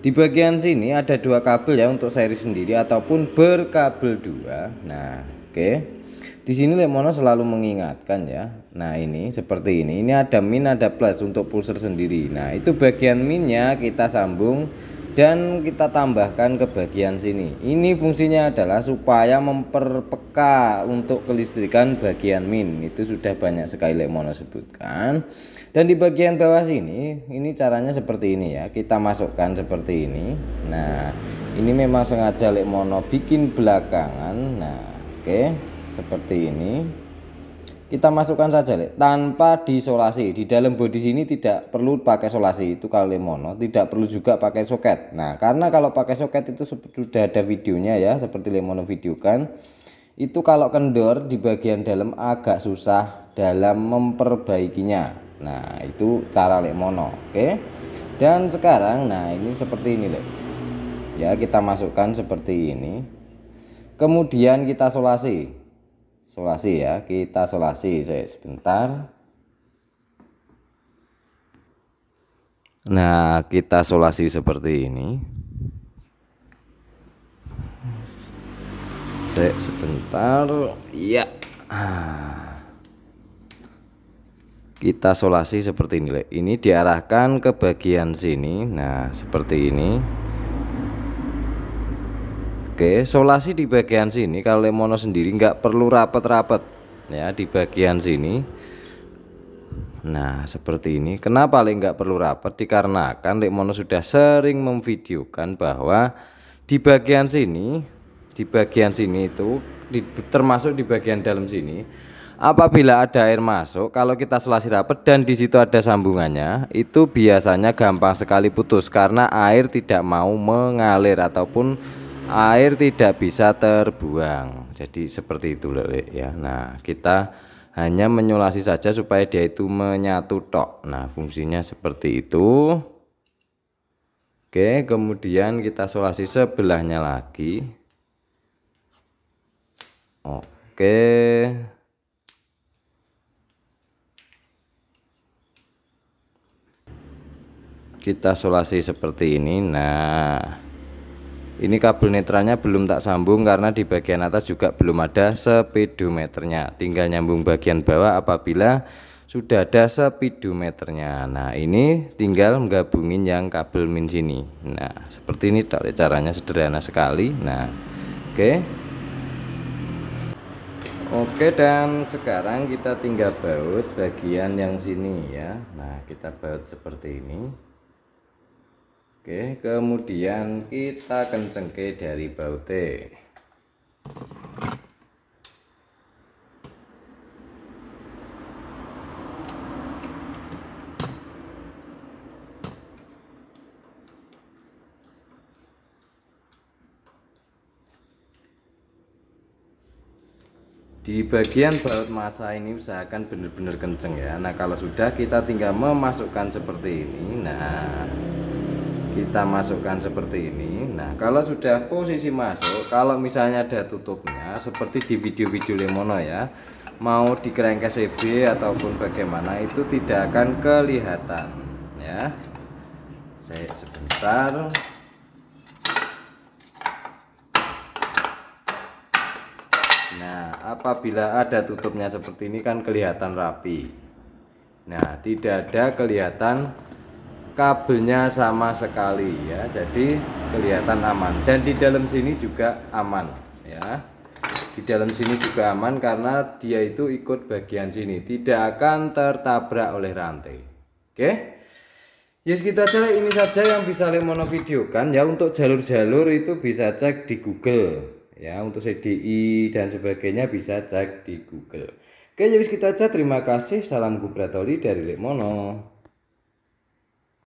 Di bagian sini ada dua kabel ya untuk seri sendiri ataupun berkabel dua. Nah, oke. Di sini Lemono selalu mengingatkan ya. Nah, ini seperti ini. Ini ada min, ada plus untuk pulser sendiri. Nah, itu bagian minnya kita sambung dan kita tambahkan ke bagian sini. Ini fungsinya adalah supaya memperpeka untuk kelistrikan bagian min. Itu sudah banyak sekali Lemono sebutkan. Dan di bagian bawah sini, ini caranya seperti ini ya. Kita masukkan seperti ini. Nah, ini memang sengaja Lemono bikin belakangan. Nah, oke, seperti ini. Kita masukkan saja tanpa disolasi. Di dalam bodi sini tidak perlu pakai solasi. Itu kalau Lemono, tidak perlu juga pakai soket. Nah, karena kalau pakai soket itu sudah ada videonya ya, seperti Lemono videokan. Itu kalau kendor di bagian dalam agak susah dalam memperbaikinya. Nah itu cara Lemono. Oke. Dan sekarang nah ini seperti ini Lek. Ya kita masukkan seperti ini. Kemudian kita solasi. Solasi ya, kita solasi saya sebentar. Nah kita solasi seperti ini. Saya sebentar ya. Kita solasi seperti ini. Ini diarahkan ke bagian sini. Nah seperti ini. Oke, solasi di bagian sini kalau Lemono sendiri nggak perlu rapat-rapat ya di bagian sini. Nah seperti ini. Kenapa nggak perlu rapat? Dikarenakan Lemono sudah sering memvideokan bahwa di bagian sini itu termasuk di bagian dalam sini. Apabila ada air masuk, kalau kita solasi rapat dan di situ ada sambungannya, itu biasanya gampang sekali putus karena air tidak mau mengalir ataupun air tidak bisa terbuang. Jadi seperti itu Lek ya. Nah, kita hanya menyolasi saja supaya dia itu menyatu tok. Nah, fungsinya seperti itu. Oke, kemudian kita solasi sebelahnya lagi. Oke. Kita solasi seperti ini. Nah ini kabel netralnya belum tak sambung karena di bagian atas juga belum ada speedometernya, tinggal nyambung bagian bawah apabila sudah ada speedometernya. Nah ini tinggal menggabungin yang kabel min sini. Nah seperti ini caranya, sederhana sekali. Nah oke, dan sekarang kita tinggal baut bagian yang sini ya. Nah kita baut seperti ini. Oke, kemudian kita kencengke dari bautnya. Di bagian baut massa ini usahakan benar-benar kenceng ya. Nah kalau sudah kita tinggal memasukkan seperti ini. Nah kita masukkan seperti ini. Nah kalau sudah posisi masuk, kalau misalnya ada tutupnya seperti di video-video Lemono ya, mau dikerengkes CB ataupun bagaimana itu tidak akan kelihatan ya. Saya sebentar. Nah apabila ada tutupnya seperti ini kan kelihatan rapi. Nah tidak ada kelihatan kabelnya sama sekali ya, jadi kelihatan aman. Dan di dalam sini juga aman ya, di dalam sini juga aman karena dia itu ikut bagian sini, tidak akan tertabrak oleh rantai. Oke, yes kita aja, ini saja yang bisa Lemono videokan ya. Untuk jalur-jalur itu bisa cek di Google Ya, untuk CDI dan sebagainya bisa cek di Google. Oke, jadi gitu aja. Terima kasih. Salam Gubratori dari Lek Mono.